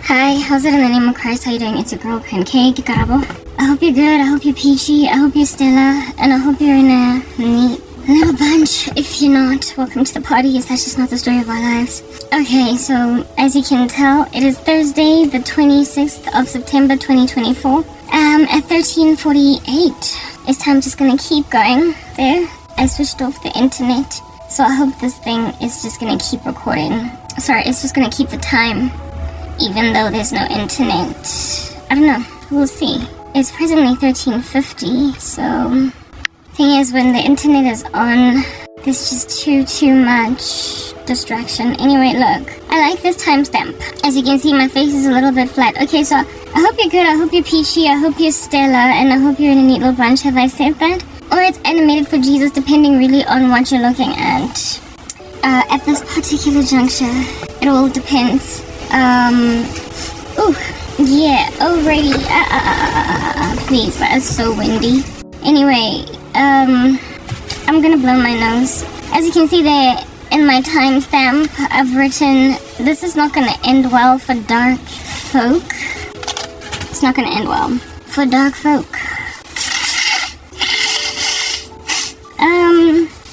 Hi, how's it in the name of Christ? How you doing? It's your girl, Pancake, Karabo. I hope you're good, I hope you're peachy, I hope you're Stella, and I hope you're in a neat little bunch. If you're not, welcome to the party. Yes, that's just not the story of our lives. Okay, so as you can tell, it is Thursday, the 26th of September, 2024. At 13:48. Is time just gonna keep going there? I switched off the internet, so I hope this thing is just gonna keep recording. Sorry, it's just gonna keep the time, even though there's no internet. I don't know, we'll see. It's presently 13:50, so thing is, when the internet is on, there's just too much distraction. Anyway, look, I like this timestamp. As you can see, my face is a little bit flat. Okay, so I hope you're good, I hope you're peachy, I hope you're Stella, and I hope you're in a neat little bunch. Have I said that? Or it's animated for Jesus, depending really on what you're looking at. At this particular juncture, it all depends. Ooh, yeah, alrighty. Please, that is so windy. Anyway, I'm gonna blow my nose. As you can see there in my timestamp, I've written, this is not gonna end well for dark folk. It's not gonna end well for dark folk.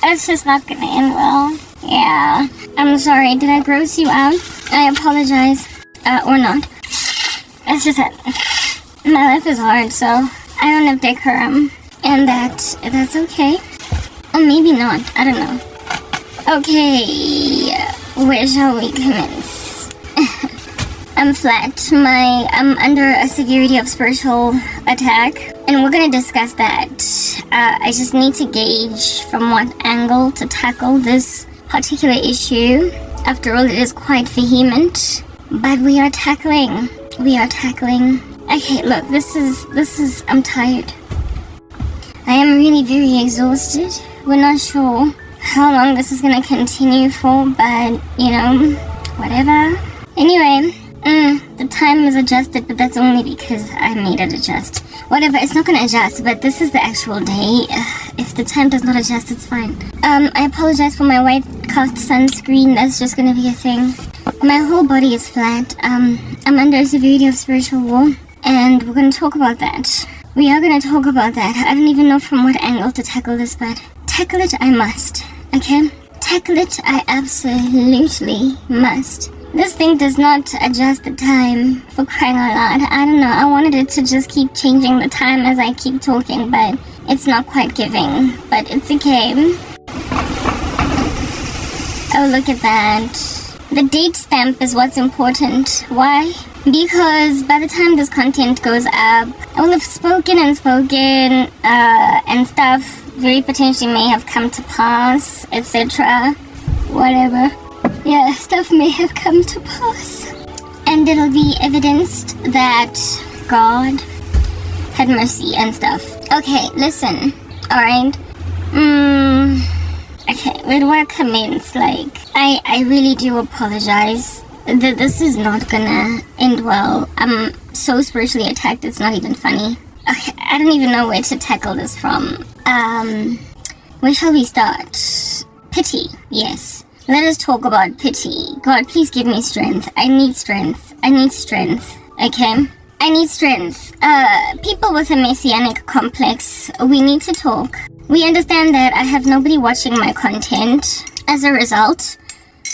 It's just not gonna end well. Yeah, I'm sorry, did I gross you out? I apologize, or not. It's just that my life is hard, so I don't have decorum, and that's okay. Or maybe not, I don't know. Okay, where shall we commence? I'm flat. I'm under a severity of spiritual attack, and we're gonna discuss that. I just need to gauge from what angle to tackle this particular issue. After all, it is quite vehement, but we are tackling. Okay, look, this is, I'm tired. I am really very exhausted. We're not sure how long this is gonna continue for, but, you know, whatever. Anyway, the time is adjusted, but that's only because I made it adjust. Whatever, it's not gonna adjust, but this is the actual day. If the time does not adjust, it's fine. I apologize for my white cast sunscreen. That's just gonna be a thing. My whole body is flat. I'm under a severity of spiritual war, and we're gonna talk about that. We are gonna talk about that. I don't even know from what angle to tackle this, but tackle it I must, okay? Tackle it I absolutely must. This thing does not adjust the time, for crying out loud. I don't know, I wanted it to just keep changing the time as I keep talking, but it's not quite giving, but it's okay. Oh, look at that. The date stamp is what's important. Why? Because by the time this content goes up, I will have spoken, and stuff very potentially may have come to pass, etc. Whatever. Yeah, stuff may have come to pass. And it'll be evidenced that God had mercy and stuff. Okay, listen. Alright. Okay, where do I commence? Like, I really do apologize. This is not gonna end well. I'm so spiritually attacked, it's not even funny. Okay, I don't even know where to tackle this from. Where shall we start? Pity, yes. Let us talk about pity. God, please give me strength. I need strength. Okay? I need strength. People with a messianic complex, we need to talk. We understand that I have nobody watching my content. As a result,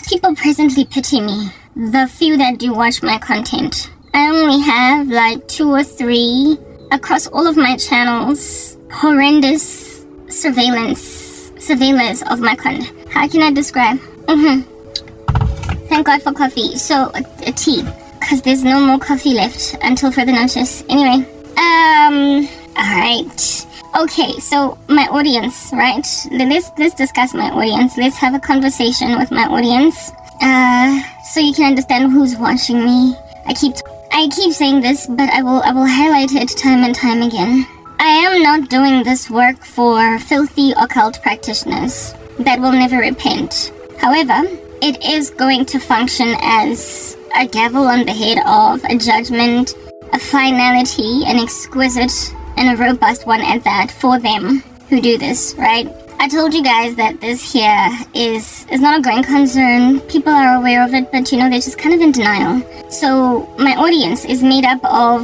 people presently pity me. The few that do watch my content. I only have like 2 or 3 across all of my channels. Horrendous surveillance of my content. How can I describe? Thank God for coffee. So, a tea. Because there's no more coffee left until further notice. Anyway. Alright. Okay, so my audience, right? Let's discuss my audience. Let's have a conversation with my audience. So you can understand who's watching me. I keep saying this, but I will highlight it time and time again. I am not doing this work for filthy occult practitioners that will never repent. However, it is going to function as a gavel on the head of a judgment, a finality, an exquisite and a robust one at that for them who do this, right? I told you guys that this here is not a growing concern. People are aware of it, but they're just kind of in denial. So my audience is made up of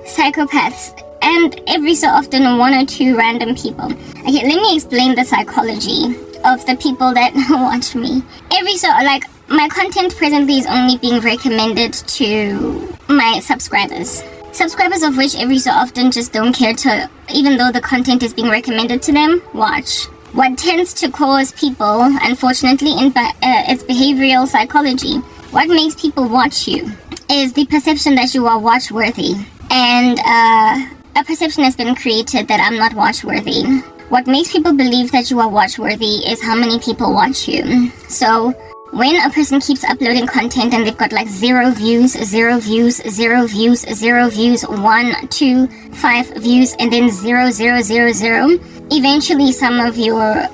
psychopaths and every so often one or two random people. Okay, let me explain the psychology of the people that watch me. My content presently is only being recommended to my subscribers. Subscribers of which every so often just don't care to, even though the content is being recommended to them, watch. What tends to cause people, unfortunately, it's behavioral psychology. What makes people watch you is the perception that you are watch-worthy. And a perception has been created that I'm not watch-worthy. What makes people believe that you are watch-worthy is how many people watch you. So when a person keeps uploading content and they've got like 0 views, 0 views, 0 views, 0 views, 1, 2, 5 views, and then 0, 0, 0, 0, eventually some of your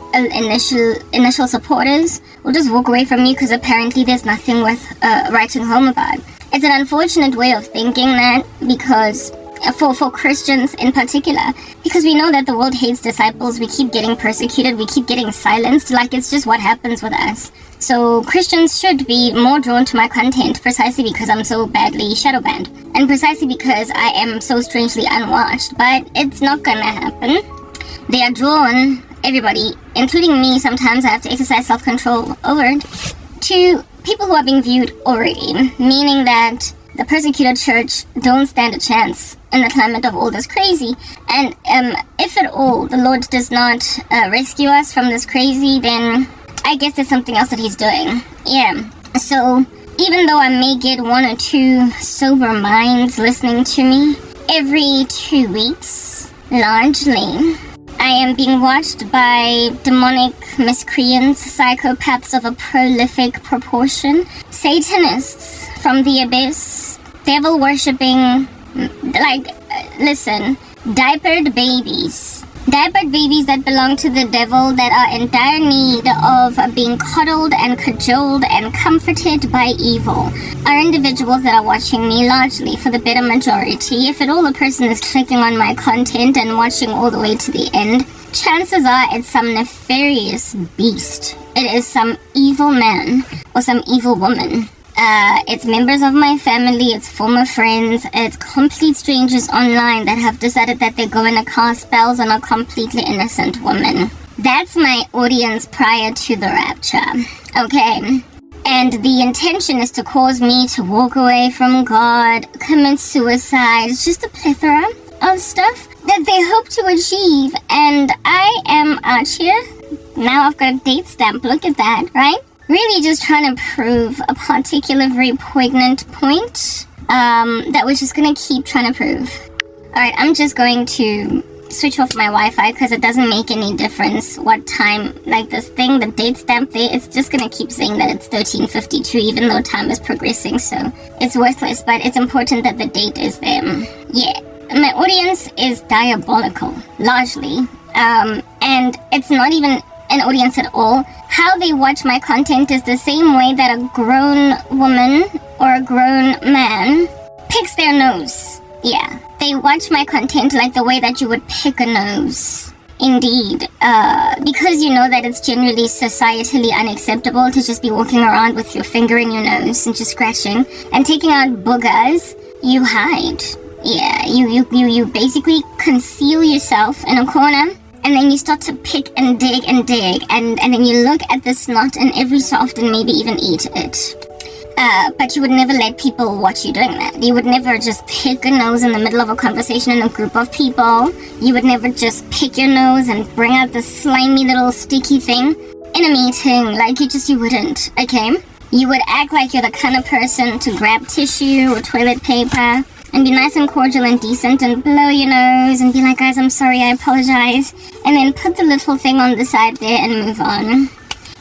initial supporters will just walk away from you because apparently there's nothing worth writing home about. It's an unfortunate way of thinking that because for Christians in particular, because we know that the world hates disciples, we keep getting persecuted, we keep getting silenced, like it's just what happens with us. So Christians should be more drawn to my content precisely because I'm so badly shadow banned, and precisely because I am so strangely unwatched, but it's not gonna happen. They are drawn, everybody, including me, sometimes I have to exercise self-control over it, to people who are being viewed already, meaning that the persecuted church don't stand a chance in the climate of all this crazy. And if at all the Lord does not rescue us from this crazy, then I guess there's something else that he's doing. Yeah. So even though I may get 1 or 2 sober minds listening to me every 2 weeks, largely, I am being watched by demonic miscreants, psychopaths of a prolific proportion, Satanists from the abyss, devil-worshipping, diapered babies. Diapered babies that belong to the devil, that are in dire need of being coddled and cajoled and comforted by evil, are individuals that are watching me largely for the better majority. If at all a person is clicking on my content and watching all the way to the end, chances are it's some nefarious beast. It is some evil man or some evil woman. It's members of my family, it's former friends, it's complete strangers online that have decided that they're going to cast spells on a completely innocent woman. That's my audience prior to the rapture, okay? And the intention is to cause me to walk away from God, commit suicide. It's just a plethora of stuff that they hope to achieve. And I am out here. Now I've got a date stamp. Look at that, right? Really just trying to prove a particular very poignant point that we're just going to keep trying to prove. Alright, I'm just going to switch off my Wi-Fi because it doesn't make any difference what time, like this thing, the date stamp there, it's just going to keep saying that it's 13:52 even though time is progressing, so it's worthless, but it's important that the date is there. Yeah, my audience is diabolical, largely, and it's not even an audience at all. How they watch my content is the same way that a grown woman or a grown man picks their nose. Yeah, they watch my content like the way that you would pick a nose. Indeed, because you know that it's generally societally unacceptable to just be walking around with your finger in your nose and just scratching and taking out boogers, you hide. Yeah, you basically conceal yourself in a corner. And then you start to pick and dig, and then you look at the snot and every so often maybe even eat it. But you would never let people watch you doing that. You would never just pick a nose in the middle of a conversation in a group of people. You would never just pick your nose and bring out this slimy little sticky thing in a meeting. Like, you wouldn't, okay? You would act like you're the kind of person to grab tissue or toilet paper and be nice and cordial and decent and blow your nose and be like, guys, I'm sorry, I apologize. And then put the little thing on the side there and move on.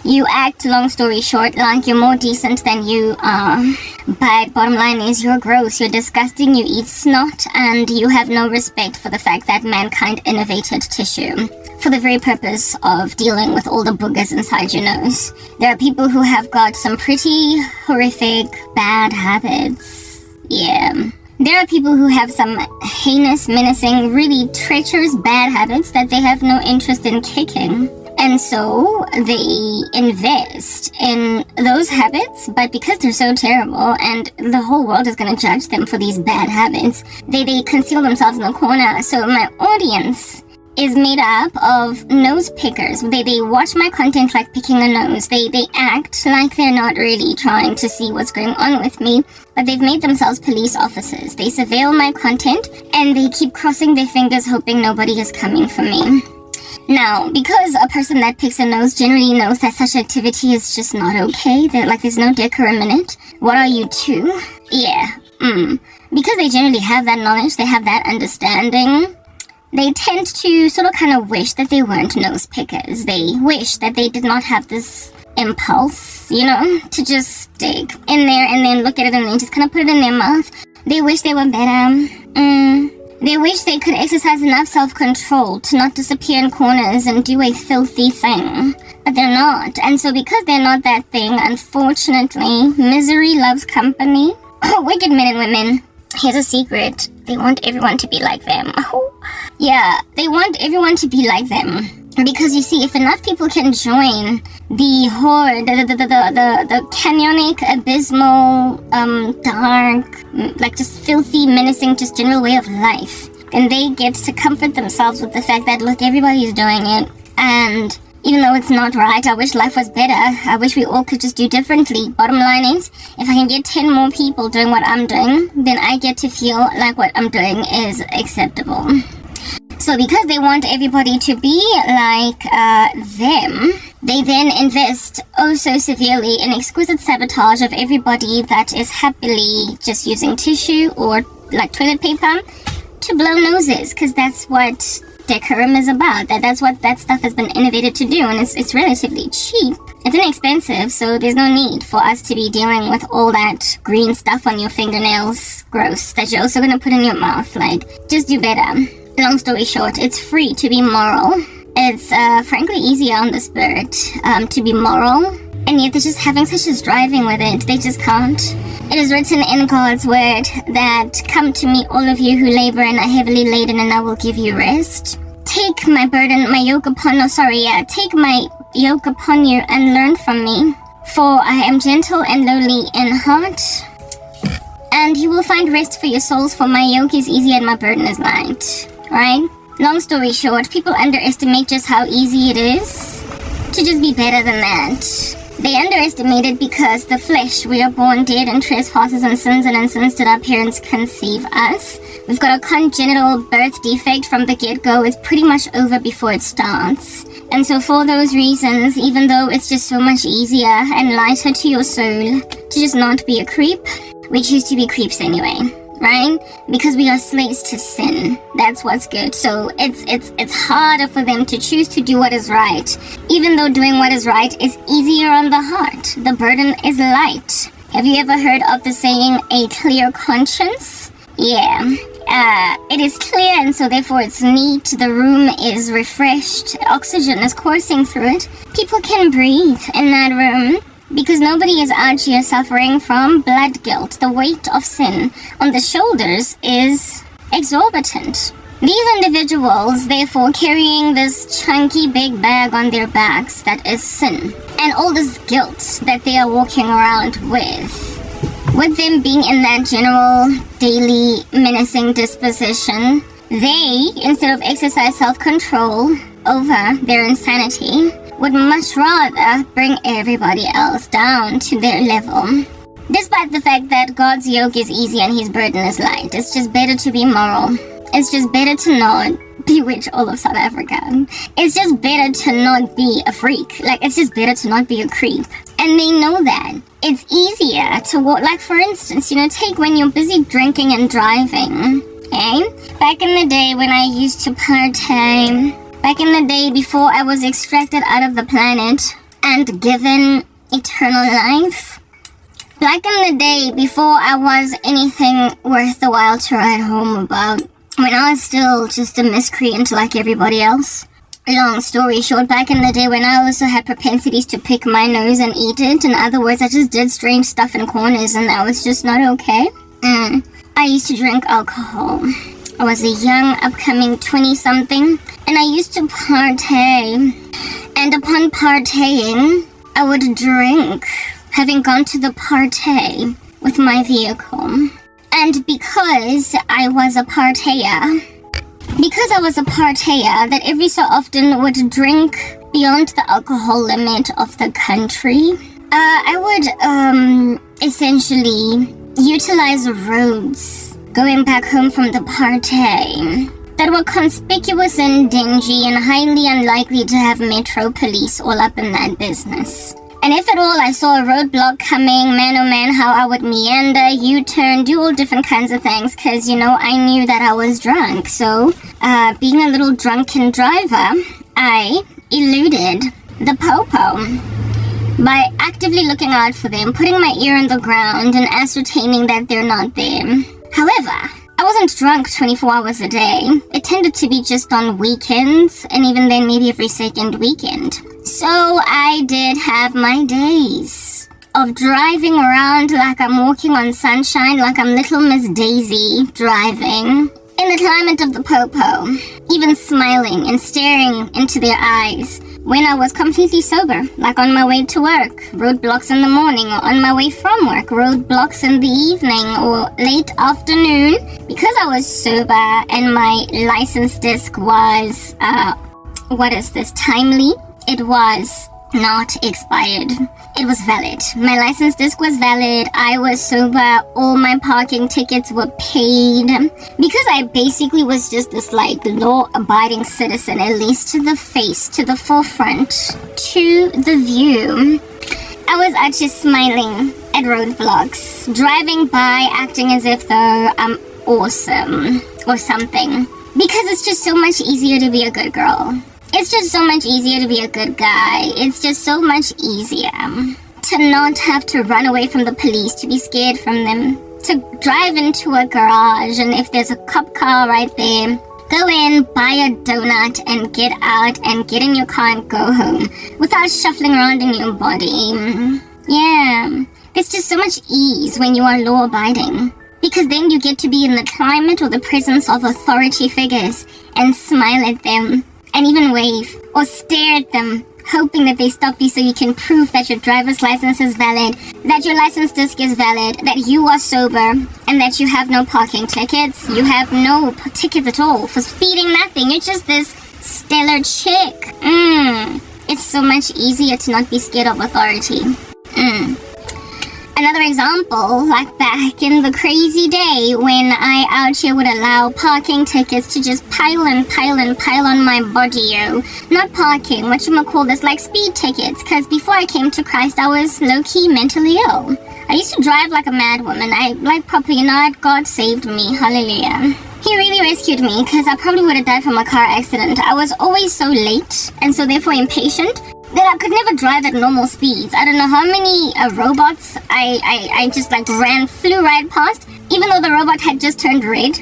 You act, long story short, like you're more decent than you are. But bottom line is you're gross, you're disgusting, you eat snot, and you have no respect for the fact that mankind innovated tissue for the very purpose of dealing with all the boogers inside your nose. There are people who have got some pretty horrific bad habits. Yeah. There are people who have some heinous, menacing, really treacherous bad habits that they have no interest in kicking. And so they invest in those habits, but because they're so terrible and the whole world is going to judge them for these bad habits, they conceal themselves in the corner. So my audience is made up of nose pickers. They watch my content like picking a nose. They act like they're not really trying to see what's going on with me, but they've made themselves police officers. They surveil my content and they keep crossing their fingers hoping nobody is coming for me. Now, because a person that picks a nose generally knows that such activity is just not okay, there's no decorum in it. What are you two? Yeah, because they generally have that knowledge, they have that understanding, they tend to sort of kind of wish that they weren't nose pickers. They wish that they did not have this impulse, to just dig in there and then look at it and then just kind of put it in their mouth. They wish they were better. They wish they could exercise enough self-control to not disappear in corners and do a filthy thing. But they're not. And so because they're not that thing, unfortunately, misery loves company. Wicked men and women. Here's a secret. They want everyone to be like them. Yeah, they want everyone to be like them. Because you see, if enough people can join the horde, the canyonic, abysmal, dark, just filthy, menacing, just general way of life, then they get to comfort themselves with the fact that, look, everybody's doing it. And even though it's not right, I wish life was better. I wish we all could just do differently. Bottom line is, if I can get 10 more people doing what I'm doing, then I get to feel like what I'm doing is acceptable. So because they want everybody to be like them, they then invest oh so severely in exquisite sabotage of everybody that is happily just using tissue or like toilet paper to blow noses, because that's what decorum is about. That's what that stuff has been innovated to do, and it's relatively cheap. It's inexpensive, so there's no need for us to be dealing with all that green stuff on your fingernails, gross, that you're also gonna put in your mouth. Just do better. Long story short, it's free to be moral. It's frankly easier on the spirit to be moral, and yet they're just having such a driving with it. They just can't. It is written in God's word that, come to me, all of you who labor and are heavily laden, and I will give you rest. Take my burden, my yoke upon, take my yoke upon you and learn from me. For I am gentle and lowly in heart, and you will find rest for your souls, for my yoke is easy and my burden is light. Right? Long story short, people underestimate just how easy it is to just be better than that. They underestimate it because the flesh, we are born dead in trespasses and sins, and in sins did our parents conceive us. We've got a congenital birth defect from the get-go. It's pretty much over before it starts. And so for those reasons, even though it's just so much easier and lighter to your soul to just not be a creep, we choose to be creeps anyway. Right? Because we are slaves to sin. That's what's good. So it's harder for them to choose to do what is right, even though doing what is right is easier on the heart. The burden is light. Have you ever heard of the saying, a clear conscience? Yeah. It is clear, and so therefore it's neat. The room is refreshed. Oxygen is coursing through it. People can breathe in that room, because nobody is out here suffering from blood guilt. The weight of sin on the shoulders is exorbitant. These individuals, therefore, carrying this chunky big bag on their backs that is sin, and all this guilt that they are walking around with them being in that general daily menacing disposition, they, instead of exercise self-control over their insanity, would much rather bring everybody else down to their level. Despite the fact that God's yoke is easy and his burden is light, it's just better to be moral. It's just better to not bewitch all of South Africa. It's just better to not be a freak. It's just better to not be a creep. And they know that. It's easier to walk, for instance, take when you're busy drinking and driving, okay? Back in the day when I used to partay, back in the day before I was extracted out of the planet and given eternal life, back in the day before I was anything worth the while to write home about, when I was still just a miscreant like everybody else. Long story short, back in the day when I also had propensities to pick my nose and eat it, in other words, I just did strange stuff in corners and that was just not okay. I used to drink alcohol. I was a young, upcoming 20-something, and I used to partay. And upon partying, I would drink, having gone to the party with my vehicle. And because I was a partayer, that every so often would drink beyond the alcohol limit of the country, I would essentially utilize roads going back home from the party that were conspicuous and dingy and highly unlikely to have metro police all up in that business. And if at all I saw a roadblock coming, man oh man, how I would meander, U-turn, do all different kinds of things, because, I knew that I was drunk. So, being a little drunken driver, I eluded the popo by actively looking out for them, putting my ear on the ground and ascertaining that they're not there. However, I wasn't drunk 24 hours a day. It tended to be just on weekends, and even then maybe every second weekend. So I did have my days of driving around like I'm walking on sunshine, like I'm little Miss Daisy driving in the climate of the popo, even smiling and staring into their eyes when I was completely sober, like on my way to work, roadblocks in the morning, or on my way from work, roadblocks in the evening or late afternoon, because I was sober and my license disc was, timely. It was not expired. It was valid. My license disc was valid. I was sober. All my parking tickets were paid. Because I basically was just this law-abiding citizen, at least to the face, to the forefront, to the view. I was actually smiling at roadblocks, driving by, acting as if though I'm awesome or something. Because it's just so much easier to be a good girl. It's just so much easier to be a good guy. It's just so much easier to not have to run away from the police, to be scared from them, to drive into a garage, and if there's a cop car right there, go in, buy a donut, and get out, and get in your car and go home without shuffling around in your body. Yeah, there's just so much ease when you are law-abiding. Because then you get to be in the climate or the presence of authority figures and smile at them. And even wave or stare at them, hoping that they stop you so you can prove that your driver's license is valid, that your license disc is valid, that you are sober, and that you have no parking tickets. You have no tickets at all for speeding, nothing. You're just this stellar chick. It's so much easier to not be scared of authority. Another example, like back in the crazy day when I out here would allow parking tickets to just pile on my body, Not parking, like speed tickets, because before I came to Christ, I was low-key mentally ill. I used to drive like a mad woman. God saved me, hallelujah. He really rescued me, because I probably would have died from a car accident. I was always so late, and so therefore impatient, that I could never drive at normal speeds. I don't know how many robots I just flew right past. Even though the robot had just turned red,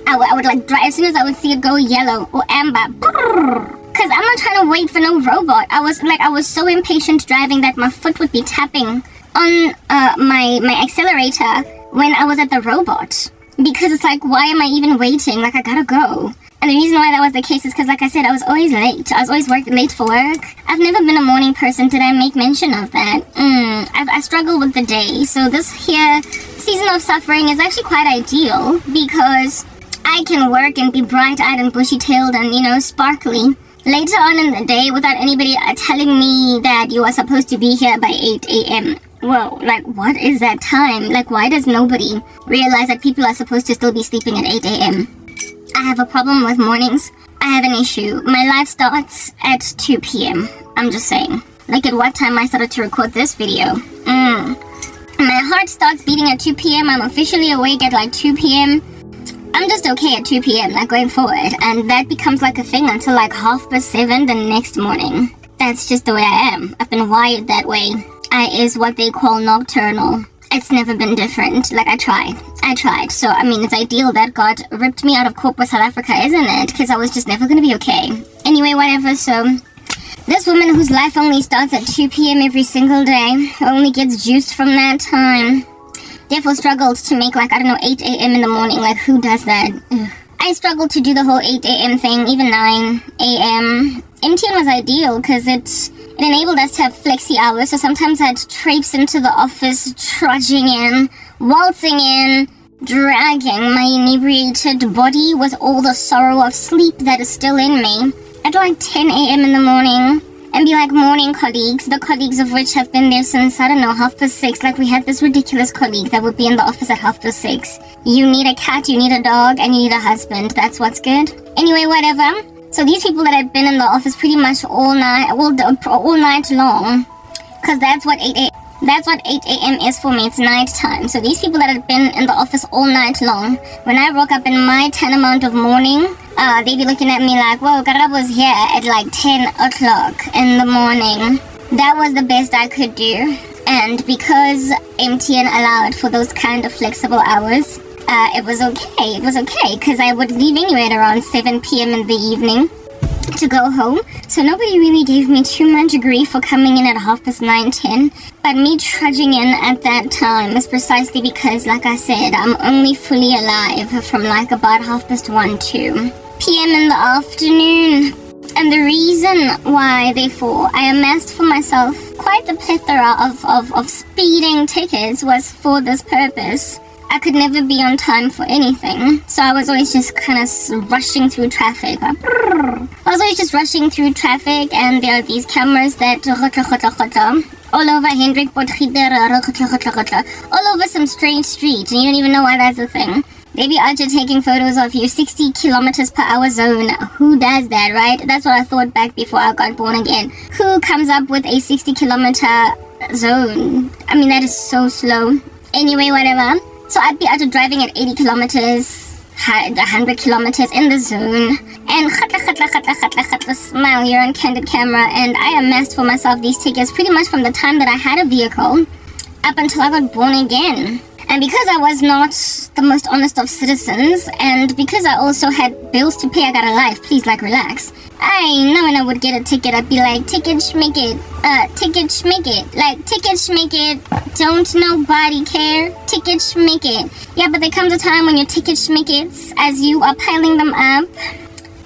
I would drive as soon as I would see it go yellow or amber. Because I'm not trying to wait for no robot. I was so impatient driving that my foot would be tapping on my accelerator when I was at the robot. Because it's why am I even waiting? I gotta go. And the reason why that was the case is because, like I said, I was always late. I was always late for work. I've never been a morning person. Did I make mention of that? I struggle with the day. So this here season of suffering is actually quite ideal because I can work and be bright-eyed and bushy-tailed and, sparkly later on in the day without anybody telling me that you are supposed to be here by 8 a.m. Whoa, what is that time? Why does nobody realize that people are supposed to still be sleeping at 8 a.m.? I have a problem with mornings. I have an issue. My life starts at 2 p.m. I'm just saying. At what time I started to record this video. My heart starts beating at 2 p.m. I'm officially awake at 2 p.m. I'm just okay at 2 p.m. Going forward. And that becomes a thing until 7:30 the next morning. That's just the way I am. I've been wired that way. I is what they call nocturnal. It's never been different. I tried. So, it's ideal that God ripped me out of corporate South Africa, isn't it? Because I was just never going to be okay. Anyway, whatever. So, this woman whose life only starts at 2 p.m. every single day, only gets juiced from that time, therefore struggled to make, 8 a.m. in the morning. Who does that? Ugh. I struggled to do the whole 8 a.m. thing, even 9 a.m. MTN was ideal because it enabled us to have flexi hours. So sometimes I'd traipse into the office, trudging in, waltzing in, dragging my inebriated body with all the sorrow of sleep that is still in me at like 10 a.m. in the morning, and be like morning colleagues, the colleagues of which have been there since, I don't know, 6:30. Like, we had this ridiculous colleague that would be in the office at 6:30. You need a cat, you need a dog, and you need a husband. That's what's good. Anyway, whatever. So these people that had been in the office pretty much all night long, because that's what 8 a.m. is for me. It's night time. So these people that had been in the office all night long, when I woke up in my tantamount of morning, they'd be looking at me like, whoa, Karabo's here at like 10 o'clock in the morning. That was the best I could do. And because MTN allowed for those kind of flexible hours, it was okay, because I would leave anyway at around 7 p.m. in the evening to go home. So nobody really gave me too much grief for coming in at 9:30, 10. But me trudging in at that time is precisely because, like I said, I'm only fully alive from like about 1:30, 2 p.m. in the afternoon. And the reason why, therefore, I amassed for myself quite the plethora of speeding tickets was for this purpose. I could never be on time for anything, so I was always just kind of rushing through traffic. And there are these cameras that all over Hendrik Potgieter, all over some strange street, and you don't even know why that's a thing. They be out here taking photos of you, 60 kilometers per hour zone. Who does that, right? That's what I thought back before I got born again. Who comes up with a 60 kilometer zone? I mean, that is so slow. Anyway, whatever. So I'd be out driving at 80 kilometers, 100 kilometers in the zone, and smile, you're on candid camera, and I amassed for myself these tickets pretty much from the time that I had a vehicle up until I got born again. And because I was not the most honest of citizens, and because I also had bills to pay, I got a life, please, like, relax. I know when I would get a ticket, I'd be like, ticket schmicket, ticket schmicket, like, ticket schmicket, don't nobody care, ticket schmicket. Yeah, but there comes a time when your ticket schmickets, as you are piling them up,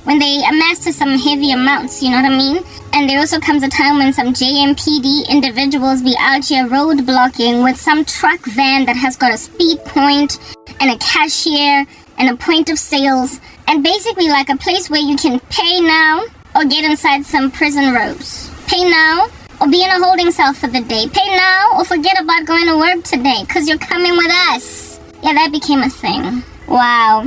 when they amass to some heavy amounts, you know what I mean? And there also comes a time when some JMPD individuals be out here roadblocking with some truck van that has got a speed point and a cashier and a point of sales, and basically like a place where you can pay now or get inside some prison robes. Pay now or be in a holding cell for the day. Pay now or forget about going to work today because you're coming with us. Yeah, that became a thing. Wow.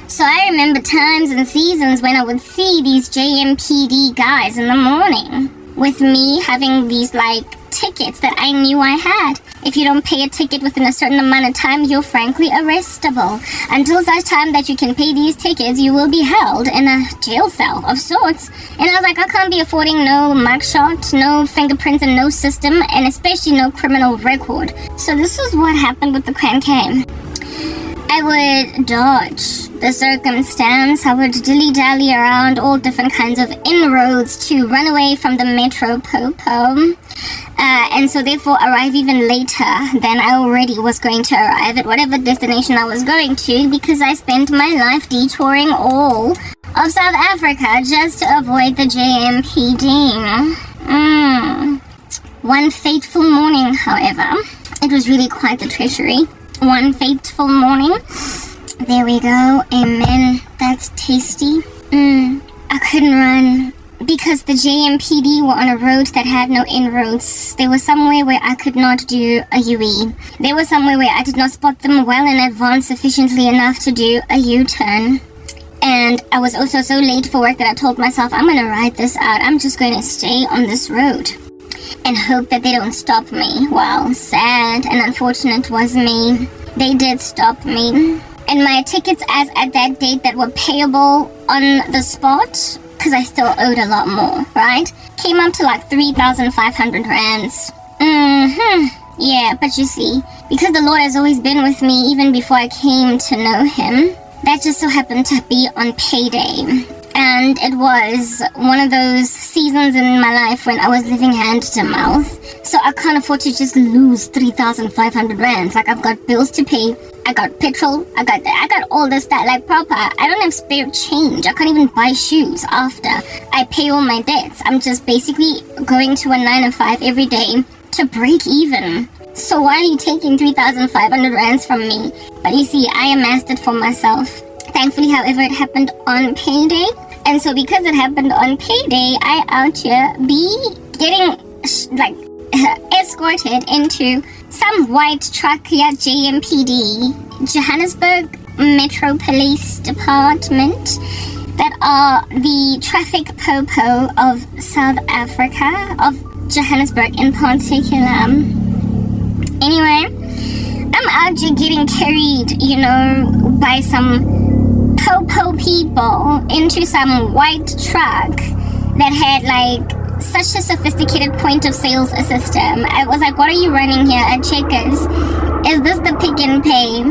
So I remember times and seasons when I would see these JMPD guys in the morning with me having these like tickets that I knew I had. If you don't pay a ticket within a certain amount of time, you're frankly arrestable. Until such time that you can pay these tickets, you will be held in a jail cell of sorts. And I was like, I can't be affording no mugshot, no fingerprints, and no system, and especially no criminal record. So this is what happened with the Cran K. I would dodge the circumstance. I would dilly-dally around all different kinds of inroads to run away from the Metro Popo. And so therefore arrive even later than I already was going to arrive at whatever destination I was going to, because I spent my life detouring all of South Africa just to avoid the JMPD. One fateful morning, however, it was really quite the treachery. One fateful morning. There we go. Amen. That's tasty. I couldn't run because the JMPD were on a road that had no inroads. There was somewhere where I could not do a UE. There was somewhere where I did not spot them well in advance sufficiently enough to do a U-turn. And I was also so late for work that I told myself, I'm going to ride this out. I'm just going to stay on this road and hope that they don't stop me. Well, sad and unfortunate was me. They did stop me. And my tickets as at that date that were payable on the spot, because I still owed a lot more, right? Came up to like 3,500 rands. Yeah, but you see, because the Lord has always been with me even before I came to know Him, that just so happened to be on payday. And it was one of those seasons in my life when I was living hand to mouth. So I can't afford to just lose 3,500 rands. Like, I've got bills to pay, I got petrol, I got all this stuff, like proper. I don't have spare change. I can't even buy shoes after I pay all my debts. I'm just basically going to a 9 to 5 every day to break even. So why are you taking 3,500 rands from me? But you see, I amassed it for myself. Thankfully, however, it happened on payday. And so because it happened on payday, I out here be getting escorted into some white truck here, JMPD, Johannesburg Metro Police Department, that are the traffic popo of South Africa, of Johannesburg in particular. Anyway, I'm out here getting carried, by some popo people into some white truck that had such a sophisticated point of sales system. I was like, what are you running here at Checkers? Is this the Pick and Pay?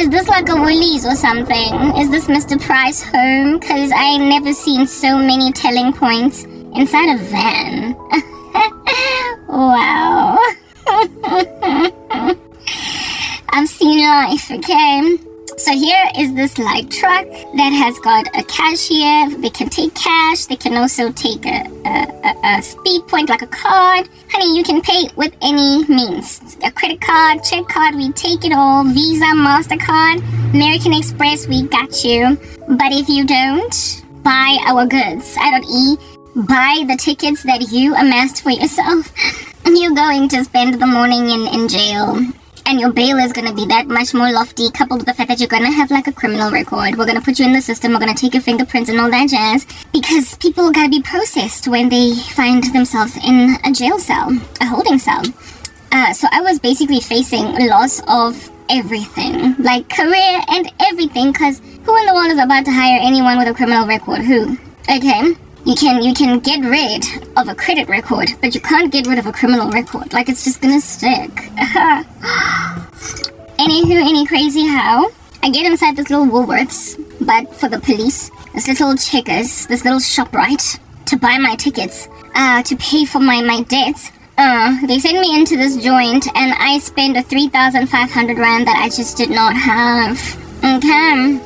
Is this like a Woolies or something? Is this Mr. Price home? Because I ain't never seen so many telling points inside a van. Wow. I've seen life, okay? So here is this light truck that has got a cashier. They can take cash. They can also take a speed point, like a card. Honey, you can pay with any means. A credit card, check card, we take it all. Visa, MasterCard, American Express, we got you. But if you don't, buy our goods. I.E. buy the tickets that you amassed for yourself. You're going to spend the morning in jail. And your bail is going to be that much more lofty, coupled with the fact that you're going to have a criminal record. We're going to put you in the system. We're going to take your fingerprints and all that jazz. Because people got to be processed when they find themselves in a jail cell, a holding cell. So I was basically facing loss of everything. Career and everything. Because who in the world is about to hire anyone with a criminal record? Who? Okay. You can get rid of a credit record, but you can't get rid of a criminal record. It's just gonna stick. Any crazy how? I get inside this little Woolworths, but for the police, this little Checkers, this little ShopRite, to buy my tickets, to pay for my debts. They send me into this joint, and I spend a 3,500 rand that I just did not have. Okay.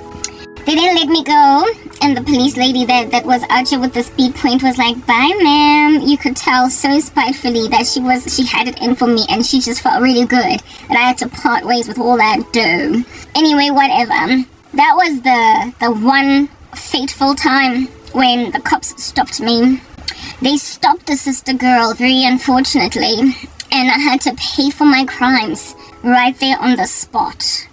They didn't let me go, and the police lady that was out here with the speed point was like, bye ma'am. You could tell so spitefully that she had it in for me, and she just felt really good that I had to part ways with all that dough. Anyway, whatever. That was the one fateful time when the cops stopped me. They stopped a sister girl, very unfortunately, and I had to pay for my crimes right there on the spot.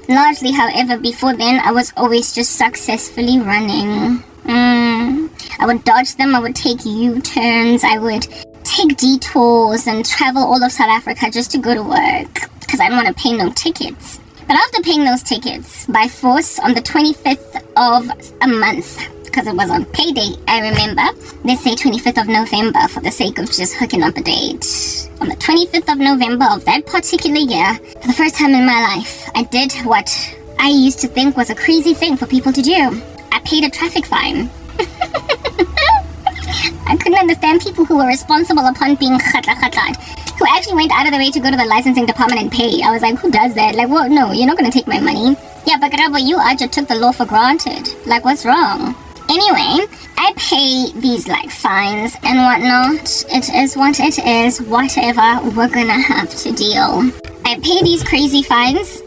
Largely, however, before then, I was always just successfully running. I would dodge them, I would take U-turns, I would take detours and travel all of South Africa just to go to work, because I didn't want to pay no tickets. But after paying those tickets, by force, on the 25th of a month, because it was on payday, I remember, let's say 25th of November for the sake of just hooking up a date. On the 25th of November of that particular year, for the first time in my life, I did what I used to think was a crazy thing for people to do. I paid a traffic fine. I couldn't understand people who were responsible upon being khatla, who actually went out of their way to go to the licensing department and pay. I was like, who does that? Well, no, you're not going to take my money. Yeah, but Karabo, you just took the law for granted. What's wrong? Anyway, I pay these fines and whatnot. It is what it is. Whatever, we're gonna have to deal. I pay these crazy fines,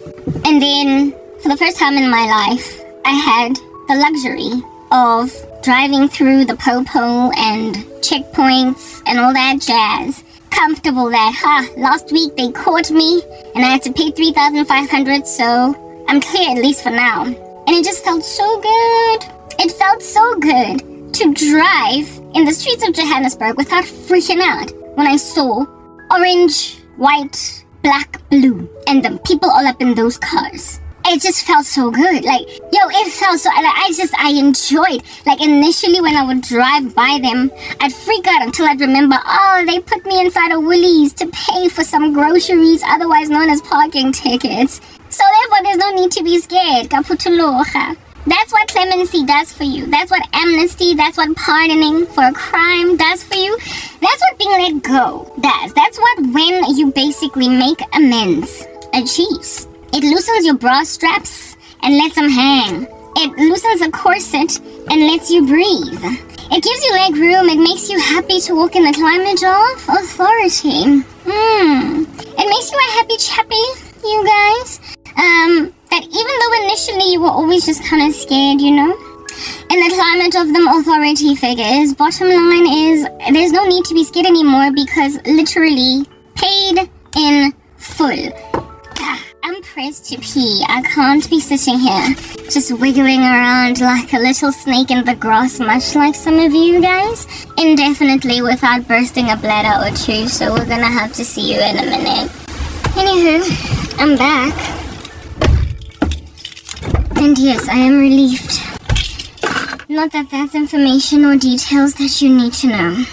and then for the first time in my life, I had the luxury of driving through the popo and checkpoints and all that jazz. Comfortable that, last week they caught me and I had to pay 3,500, so I'm clear at least for now. And it just felt so good. It felt so good to drive in the streets of Johannesburg without freaking out when I saw orange, white, black, blue, and the people all up in those cars. It just felt so good. It felt so, I enjoyed. Initially when I would drive by them, I'd freak out until I'd remember, they put me inside a Woolies to pay for some groceries, otherwise known as parking tickets. So therefore, there's no need to be scared. Kaputuloha. That's what clemency does for you. That's what amnesty, that's what pardoning for a crime does for you. That's what being let go does. That's what when you basically make amends, achieves. It loosens your bra straps and lets them hang. It loosens a corset and lets you breathe. It gives you leg room. It makes you happy to walk in the climate of authority. It makes you a happy chappy, you guys. That even though initially you were always just kind of scared, you know, in the climate of them authority figures, bottom line is there's no need to be scared anymore because literally paid in full. I'm pressed to pee. I can't be sitting here just wiggling around like a little snake in the grass, much like some of you guys, indefinitely without bursting a bladder or two, so we're gonna have to see you in a minute. Anywho, I'm back. And yes, I am relieved. Not that that's information or details that you need to know.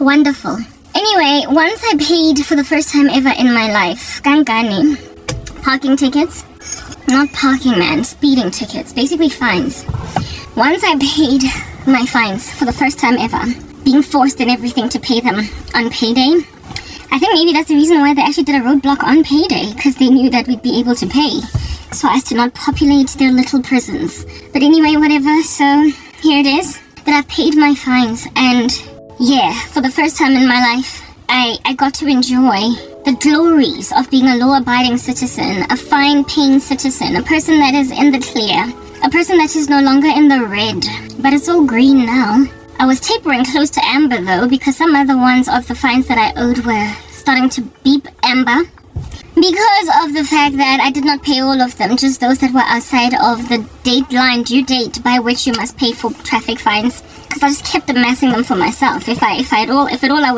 Wonderful. Anyway, once I paid for the first time ever in my life, kankani, parking tickets, not parking man, speeding tickets, basically fines. Once I paid my fines for the first time ever, being forced and everything to pay them on payday, I think maybe that's the reason why they actually did a roadblock on payday, because they knew that we'd be able to pay, so as to not populate their little prisons. But anyway, whatever, so here it is, that I've paid my fines, and yeah, for the first time in my life, I got to enjoy the glories of being a law-abiding citizen, a fine-paying citizen, a person that is in the clear, a person that is no longer in the red, but it's all green now. I was tapering close to amber though, because some other ones of the fines that I owed were starting to beep amber, because of the fact that I did not pay all of them, just those that were outside of the due date by which you must pay for traffic fines, because I just kept amassing them for myself. If at all I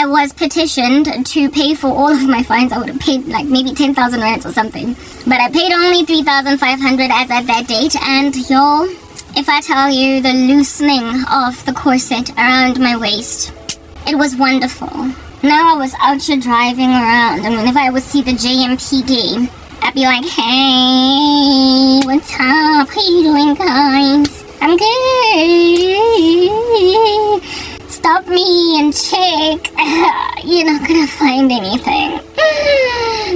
was petitioned to pay for all of my fines, I would have paid like maybe 10,000 rands or something. But I paid only 3,500 as at that date, and y'all, if I tell you the loosening of the corset around my waist, it was wonderful. Now I was out here driving around, and whenever I would see the JMPD, I'd be like, hey, what's up? How you doing, guys? I'm good. Stop me and check. You're not gonna find anything.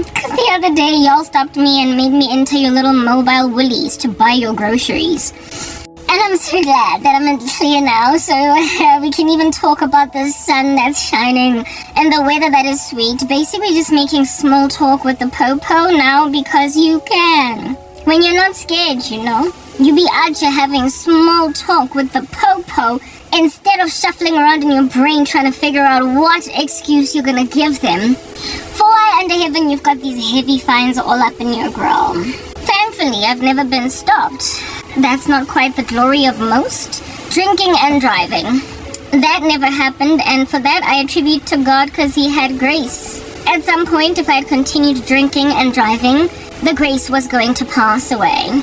Because the other day, y'all stopped me and made me enter your little mobile Woolies to buy your groceries. And I'm so glad that I'm in the clear now, so we can even talk about the sun that's shining and the weather that is sweet. Basically just making small talk with the popo now because you can. When you're not scared, you know. You be out here having small talk with the popo instead of shuffling around in your brain trying to figure out what excuse you're gonna give them. For why under heaven you've got these heavy fines all up in your grill. Thankfully, I've never been stopped. That's not quite the glory of most. Drinking and driving. That never happened, and for that I attribute to God because He had grace. At some point, if I had continued drinking and driving, the grace was going to pass away.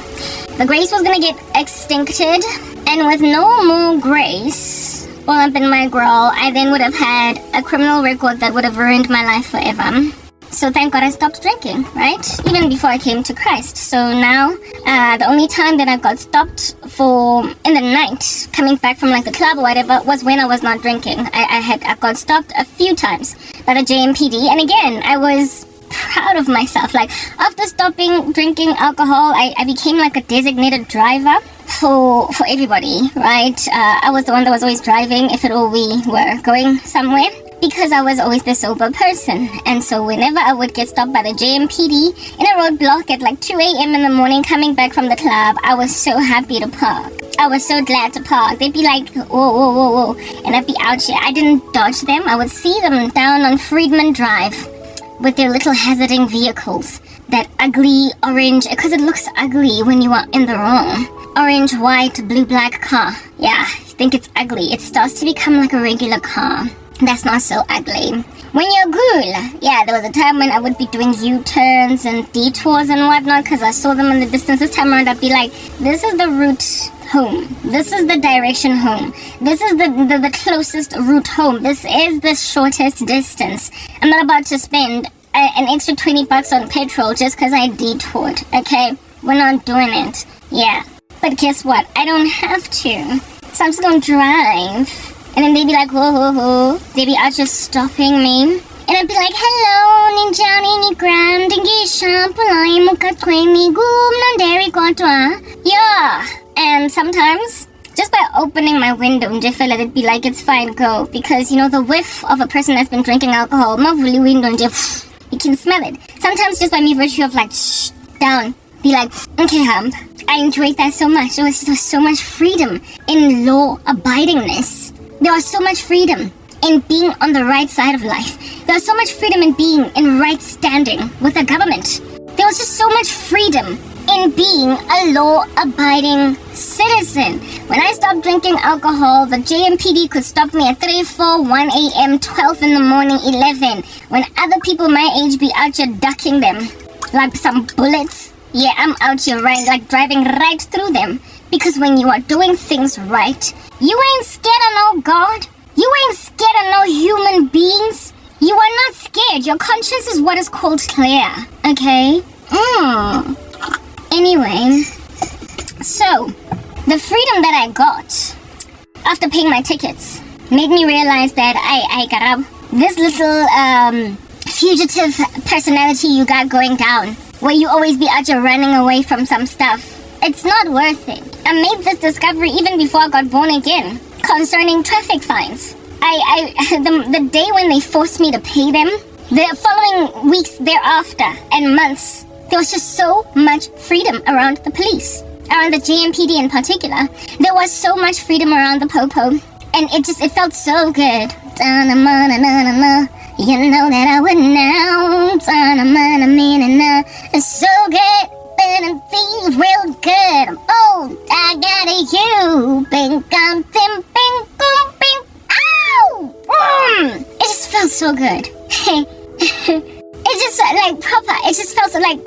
The grace was going to get extincted, and with no more grace all up in my grill, I then would have had a criminal record that would have ruined my life forever. So thank God I stopped drinking, right? Even before I came to Christ. So now, the only time that I got stopped for in the night, coming back from like the club or whatever, was when I was not drinking. I got stopped a few times by the JMPD, and again, I was proud of myself. Like, after stopping drinking alcohol, I became like a designated driver for everybody, right? I was the one that was always driving if at all we were going somewhere, because I was always the sober person. And so whenever I would get stopped by the JMPD in a roadblock at like 2 a.m. in the morning coming back from the club, I was so happy to park. I was so glad to park. They'd be like, whoa, whoa, whoa, whoa. And I'd be out here. I didn't dodge them. I would see them down on Friedman Drive with their little hazarding vehicles. That ugly orange, because it looks ugly when you are in the wrong. Orange, white, blue, black car. Yeah, I think it's ugly. It starts to become like a regular car. That's not so ugly. When you're cool, yeah, there was a time when I would be doing U-turns and detours and whatnot because I saw them in the distance. This time around, I'd be like, this is the route home. This is the direction home. This is the closest route home. This is the shortest distance. I'm not about to spend an extra $20 on petrol just because I detoured, okay? We're not doing it. Yeah. But guess what? I don't have to. So I'm just gonna drive. And then they'd be like, whoa, whoa, whoa. They'd be out just stopping me. And I'd be like, hello, ninjani ni grand, shampulai mukatweni gum nanderi kotwa. Yeah. And sometimes, just by opening my window, it'd be like, it's fine, go. Because, the whiff of a person that's been drinking alcohol, mavuli window, you can smell it. Sometimes just by me virtue of like, shh, down. Be like, okay, hump. I enjoyed that so much. There was so much freedom in law-abidingness. There was so much freedom in being on the right side of life. There was so much freedom in being in right standing with the government. There was just so much freedom in being a law-abiding citizen. When I stopped drinking alcohol, the JMPD could stop me at 3, 4, 1 a.m., 12 in the morning, 11. When other people my age be out here ducking them like some bullets. Yeah, I'm out here driving right through them. Because when you are doing things right, you ain't scared of no God. You ain't scared of no human beings. You are not scared. Your conscience is what is called clear. Okay? Anyway, so the freedom that I got after paying my tickets made me realize that Karabo, this little fugitive personality you got going down, where you always be out here running away from some stuff, it's not worth it. I made this discovery even before I got born again concerning traffic fines. The day when they forced me to pay them, the following weeks thereafter and months, there was just so much freedom around the police, around the JMPD in particular. There was so much freedom around the popo, and it felt so good. You know that I would now. It's so good, but it feels real good. Oh, I got you. Bing, gum, tim, bing, boom, bing. Ow! It just felt so good. It just like proper. It just felt so like,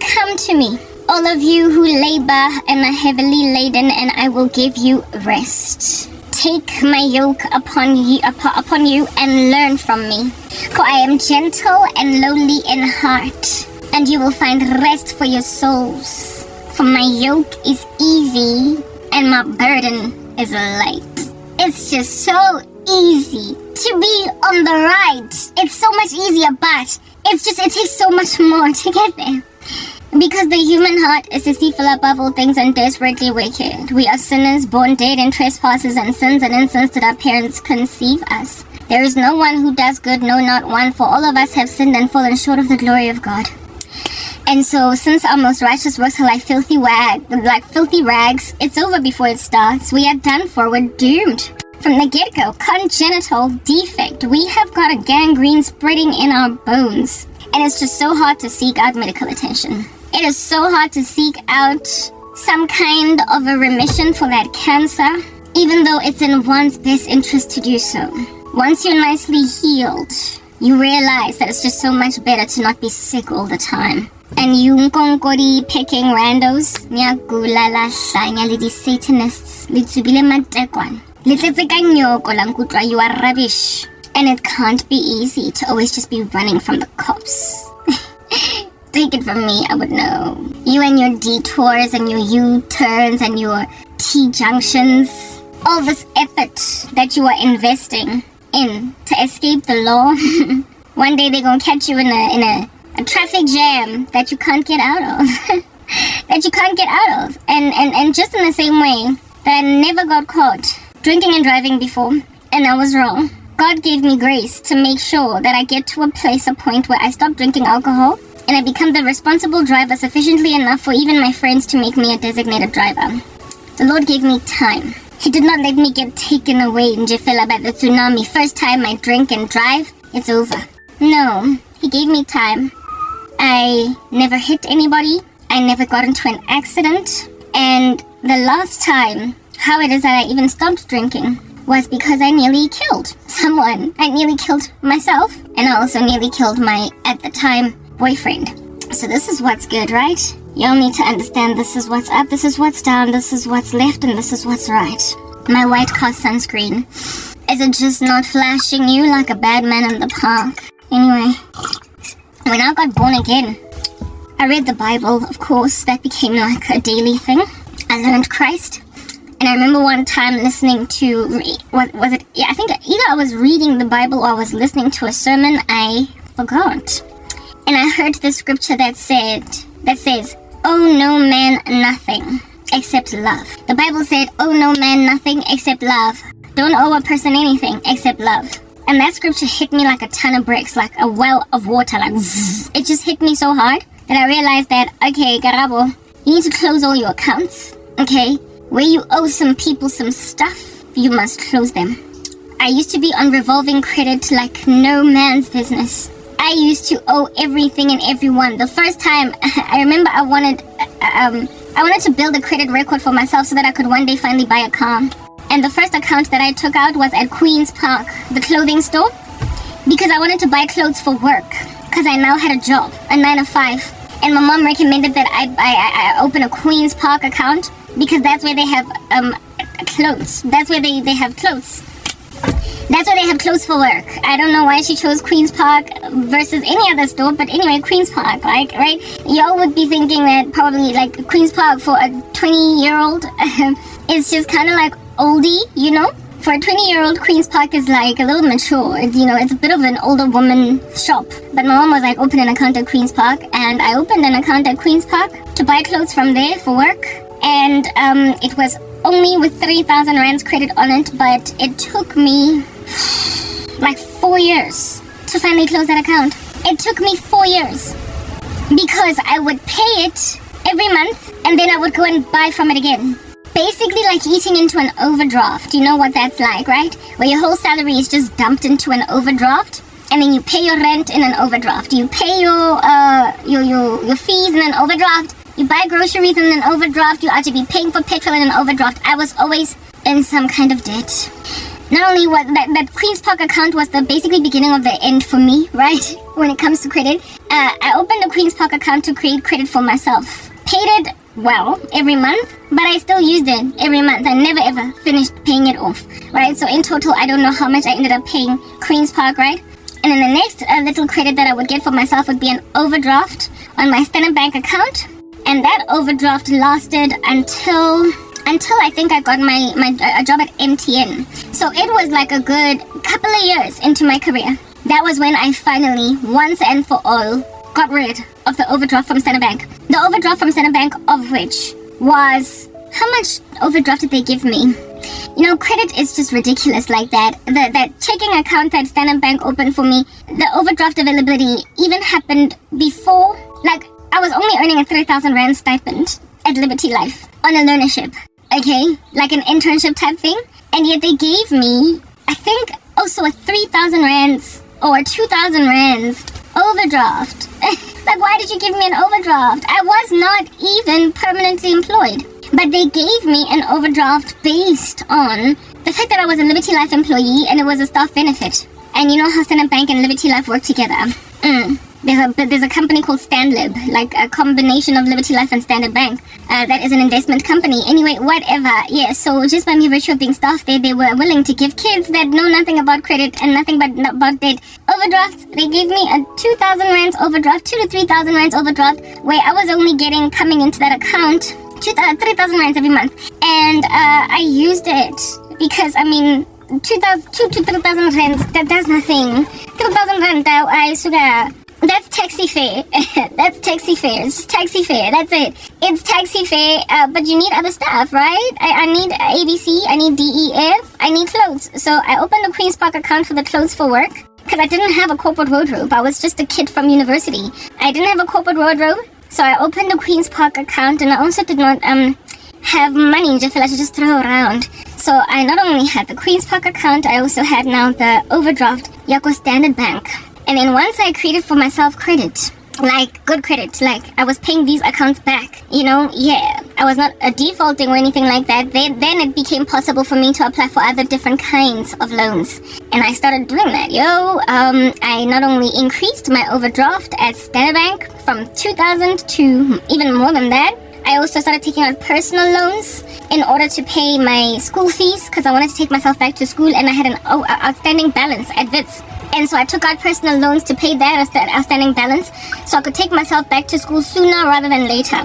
come to me, all of you who labor and are heavily laden, and I will give you rest. Take my yoke upon you and learn from me. For I am gentle and lowly in heart, and you will find rest for your souls. For my yoke is easy and my burden is light. It's just so easy to be on the right. It's so much easier, but it takes so much more to get there. Because the human heart is deceitful above all things and desperately wicked. We are sinners, born dead in trespasses and sins, and in sins did our parents conceive us. There is no one who does good, no, not one, for all of us have sinned and fallen short of the glory of God. And so, since our most righteous works are like filthy rags, it's over before it starts. We are done for. We're doomed. From the get-go, congenital defect. We have got a gangrene spreading in our bones. And it's just so hard to seek out medical attention. It is so hard to seek out some kind of a remission for that cancer, even though it's in one's best interest to do so. Once you're nicely healed, you realize that it's just so much better to not be sick all the time. And you nkongori picking randos, nyagula la shanya lidi satanists, litsubile matekwan. You are rubbish. And it can't be easy to always just be running from the cops. Take it from me, I would know. You and your detours and your U-turns and your T-junctions. All this effort that you are investing in to escape the law. One day they're gonna catch you in a traffic jam that you can't get out of. And just in the same way that I never got caught drinking and driving before, and I was wrong. God gave me grace to make sure that I get to a point where I stop drinking alcohol and I become the responsible driver sufficiently enough for even my friends to make me a designated driver. The Lord gave me time. He did not let me get taken away in Jefela by the tsunami. First time I drink and drive, it's over. No, He gave me time. I never hit anybody. I never got into an accident. And the last time, how it is that I even stopped drinking was because I nearly killed someone. I nearly killed myself, and I also nearly killed my, at the time, boyfriend. So this is what's good, right? Y'all need to understand this is what's up, this is what's down, this is what's left, and this is what's right. My white car sunscreen. Is it just not flashing you like a bad man in the park? Anyway, when I got born again, I read the Bible, of course. That became like a daily thing. I learned Christ. And I remember one time listening to, was it, yeah, I think either I was reading the Bible or I was listening to a sermon, I forgot. And I heard the scripture that says, "Owe no man nothing except love." The Bible said, "Owe no man nothing except love." Don't owe a person anything except love. And that scripture hit me like a ton of bricks, like a well of water, like it just hit me so hard that I realized that, okay, Karabo, you need to close all your accounts, okay? Where you owe some people some stuff, you must close them. I used to be on revolving credit like no man's business. I used to owe everything and everyone. The first time, I remember I wanted to build a credit record for myself so that I could one day finally buy a car. And the first account that I took out was at Queen's Park, the clothing store, because I wanted to buy clothes for work, because I now had a job, a 9 to 5. And my mom recommended that I open a Queen's Park account because that's where they have clothes. That's where they have clothes. That's where they have clothes for work. I don't know why she chose Queen's Park versus any other store, but anyway, Queen's Park, like, right? Y'all would be thinking that probably like Queen's Park for a 20-year-old is just kind of like oldie, you know? For a 20-year-old, Queen's Park is like a little mature. It's a bit of an older woman shop. But my mom was like, open an account at Queen's Park. And I opened an account at Queen's Park to buy clothes from there for work. And it was only with 3,000 rands credit on it. But it took me like 4 years to finally close that account. It took me 4 years. Because I would pay it every month. And then I would go and buy from it again. Basically like eating into an overdraft. You know what that's like, right? Where your whole salary is just dumped into an overdraft, and then you pay your rent in an overdraft. You pay your fees in an overdraft. You buy groceries in an overdraft. You ought to be paying for petrol in an overdraft. I was always in some kind of debt. Not only was that Queen's Park account was the basically beginning of the end for me, right? When it comes to credit, I opened a Queen's Park account to create credit for myself. Paid it well every month, but I still used it every month. I never ever finished paying it off, right? So in total, I don't know how much I ended up paying Queen's Park, right? And then the next little credit that I would get for myself would be an overdraft on my Standard Bank account, and that overdraft lasted until I think I got a job at MTN. So it was like a good couple of years into my career. That was when I finally, once and for all, got rid of the overdraft from Standard Bank. The overdraft from Standard Bank, of which was, how much overdraft did they give me? Credit is just ridiculous like that. That checking account that Standard Bank opened for me, the overdraft availability even happened before, like, I was only earning a 3,000 rand stipend at Liberty Life on a learnership, okay? Like an internship type thing. And yet they gave me, I think, also a 3,000 rands or 2,000 rands overdraft. Like, why did you give me an overdraft? I was not even permanently employed. But they gave me an overdraft based on the fact that I was a Liberty Life employee and it was a staff benefit. And you know how Standard Bank and Liberty Life work together. There's a company called StanLib, like a combination of Liberty Life and Standard Bank. That is an investment company. Anyway, whatever. Yeah, so just by me virtue of being staff there, they were willing to give kids that know nothing about credit and nothing but about debt overdrafts. They gave me a 2,000 rands overdraft, 2,000 to 3,000 rands overdraft, where I was only getting, coming into that account, 3,000 rands every month. And I used it because, 2 to 3,000 rands, that's nothing. 3,000 rand, that's taxi fare. That's taxi fare. It's just taxi fare. That's it. It's taxi fare, but you need other stuff, right? I need ABC, I need DEF, I need clothes. So I opened a Queen's Park account for the clothes for work because I didn't have a corporate wardrobe. I was just a kid from university. I didn't have a corporate wardrobe, so I opened a Queen's Park account, and I also did not have money to just throw around. So I not only had the Queen's Park account, I also had now the overdraft Yako Standard Bank. And then once I created for myself credit, like good credit, like I was paying these accounts back, I was not defaulting or anything like that. Then it became possible for me to apply for other different kinds of loans. And I started doing that, I not only increased my overdraft at Standard Bank from 2,000 to even more than that, I also started taking out personal loans in order to pay my school fees because I wanted to take myself back to school and I had an outstanding balance at WITS. And so I took out personal loans to pay that outstanding balance so I could take myself back to school sooner rather than later.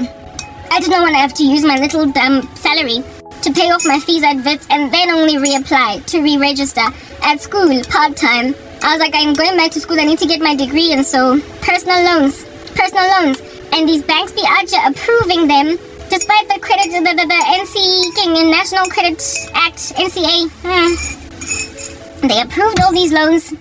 I did not want to have to use my little salary to pay off my fees at Wits and then only reapply to re-register at school part-time. I was like, I'm going back to school, I need to get my degree, and so personal loans. And these banks be out here approving them despite the credit, the NC King and National Credit Act, NCA. They approved all these loans,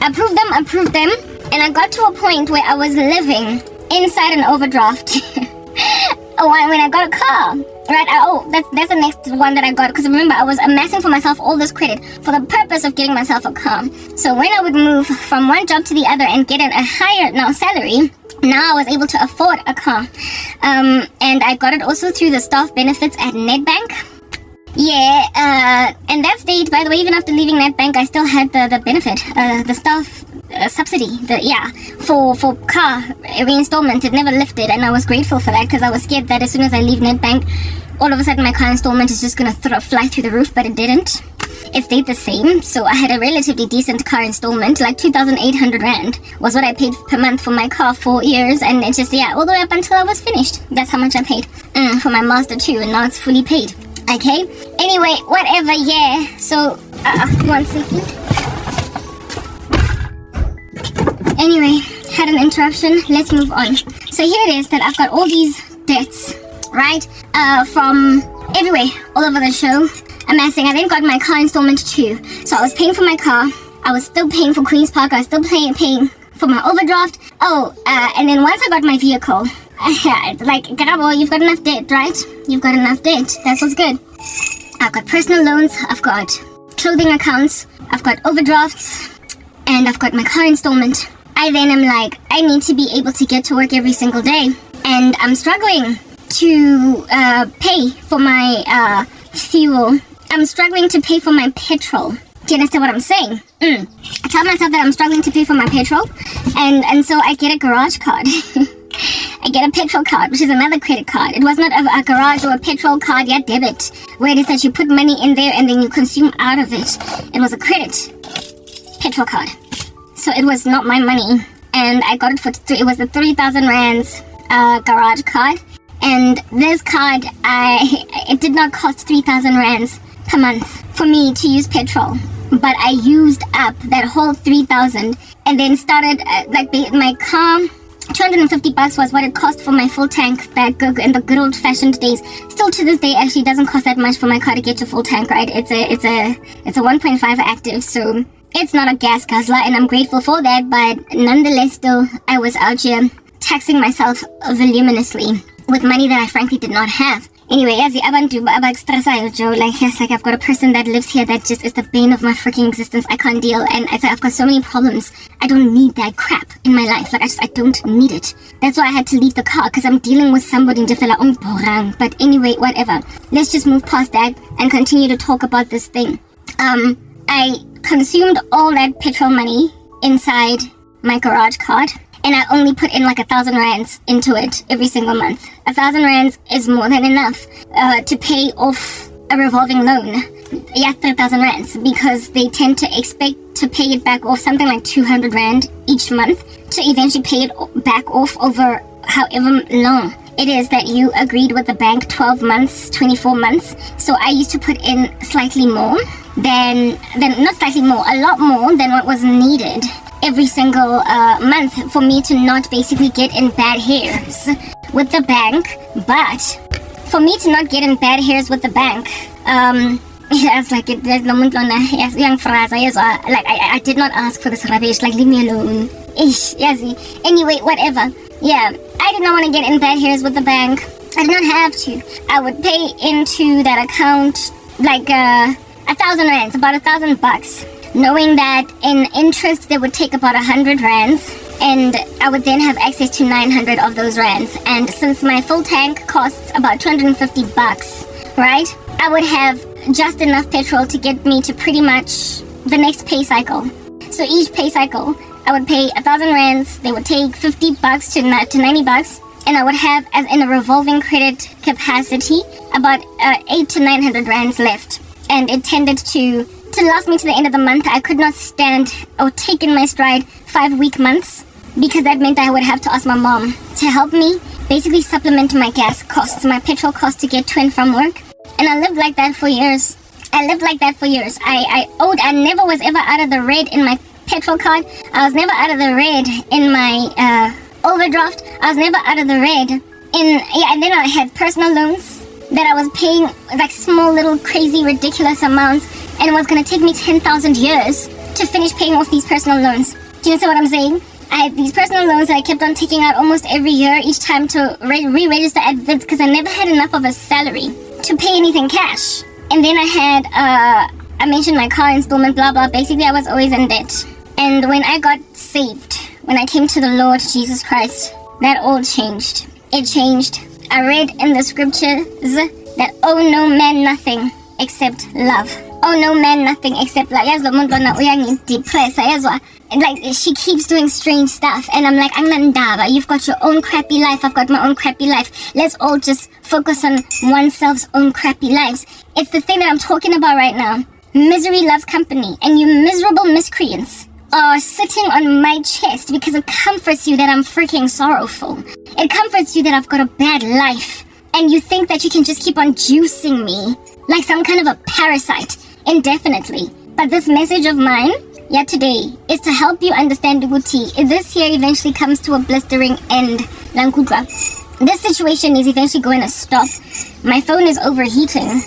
approved them, and I got to a point where I was living inside an overdraft when I got a car. Right, that's the next one that I got, because remember, I was amassing for myself all this credit for the purpose of getting myself a car. So when I would move from one job to the other and get a higher salary, now I was able to afford a car. And I got it also through the staff benefits at Nedbank. Yeah, and that stayed, by the way, even after leaving Nedbank, I still had the benefit, the staff subsidy, for car reinstallment. It never lifted, and I was grateful for that, because I was scared that as soon as I leave Nedbank, all of a sudden my car installment is just going to fly through the roof, but it didn't. It stayed the same, so I had a relatively decent car installment, like 2,800 Rand was what I paid per month for my car for years, and it just, all the way up until I was finished. That's how much I paid for my master too, and now it's fully paid. Okay, anyway, whatever, so, 1 second. Anyway, had an interruption, let's move on. So here it is that I've got all these debts, right, from everywhere, all over the show, amassing. I then got my car installment too. So I was paying for my car, I was still paying for Queen's Park, I was still paying for my overdraft. And then once I got my vehicle, like, Karabo, you've got enough debt, right? You've got enough debt. That's what's good. I've got personal loans, I've got clothing accounts, I've got overdrafts, and I've got my car installment. I then am like, I need to be able to get to work every single day. And I'm struggling to pay for my fuel. I'm struggling to pay for my petrol. Do you understand what I'm saying? I tell myself that I'm struggling to pay for my petrol, and so I get a garage card. I get a petrol card, which is another credit card. It was not a garage or a petrol card, debit, where it is that you put money in there and then you consume out of it. It was a credit petrol card. So it was not my money, and I got it for, it was the 3,000 Rands garage card. And this card, it did not cost 3,000 Rands per month for me to use petrol. But I used up that whole 3,000 and then started, my car, 250 bucks was what it cost for my full tank back in the good old fashioned days. Still to this day, actually, doesn't cost that much for my car to get to full tank, right? It's a 1.5 active, so it's not a gas guzzler, and I'm grateful for that. But nonetheless, still, I was out here taxing myself voluminously with money that I frankly did not have. Anyway, I've got a person that lives here that just is the bane of my freaking existence. I can't deal, and I've got so many problems. I don't need that crap in my life. I don't need it. That's why I had to leave the car, because I'm dealing with somebody. But anyway, whatever. Let's just move past that and continue to talk about this thing. I consumed all that petrol money inside my garage card, and I only put in 1,000 Rands into it every single month. 1,000 Rands is more than enough to pay off a revolving loan. 3,000 Rands, because they tend to expect to pay it back off something like 200 Rand each month to eventually pay it back off over however long it is that you agreed with the bank, 12 months, 24 months. So I used to put in slightly more than not slightly more, a lot more than what was needed every single month for me to not basically get in bad hairs with the bank. But for me to not get in bad hairs with the bank, it's like there's no young phrase. I did not ask for this rubbish. Leave me alone. Anyway, whatever. I did not want to get in bad hairs with the bank. I did not have to. I would pay into that account 1,000 Rands, about 1,000 bucks, knowing that in interest they would take about 100 Rands, and I would then have access to 900 of those Rands. And since my full tank costs about 250 bucks, right, I would have just enough petrol to get me to pretty much the next pay cycle. So each pay cycle, I would pay 1,000 Rands, they would take 50 bucks to 90 bucks, and I would have, as in a revolving credit capacity, about 800 to 900 Rands left. And it tended to last me to the end of the month. I could not stand or take in my stride 5-week months, because that meant I would have to ask my mom to help me basically supplement my gas costs, my petrol costs to get to and from work. And I lived like that for years. I never was ever out of the red in my petrol card. I was never out of the red in my overdraft. I was never out of the red and then I had personal loans that I was paying like small little crazy ridiculous amounts, and it was going to take me 10,000 years to finish paying off these personal loans. Do you understand what I'm saying? I had these personal loans that I kept on taking out almost every year, each time to re-register at VITS, because I never had enough of a salary to pay anything cash. And then I had, I mentioned my car installment, blah, blah. Basically, I was always in debt. And when I got saved, when I came to the Lord Jesus Christ, that all changed. It changed. I read in the scriptures that owe no man nothing except love. Oh, no man nothing except love. Like, she keeps doing strange stuff, and I'm like, Anandaba, you've got your own crappy life, I've got my own crappy life. Let's all just focus on oneself's own crappy lives. It's the thing that I'm talking about right now. Misery loves company, and you miserable miscreants are sitting on my chest because it comforts you that I'm freaking sorrowful. It comforts you that I've got a bad life, and you think that you can just keep on juicing me like some kind of a parasite indefinitely. But this message of mine, today, is to help you understand Uguti. This year eventually comes to a blistering end. Lankudra. This situation is eventually going to stop. My phone is overheating.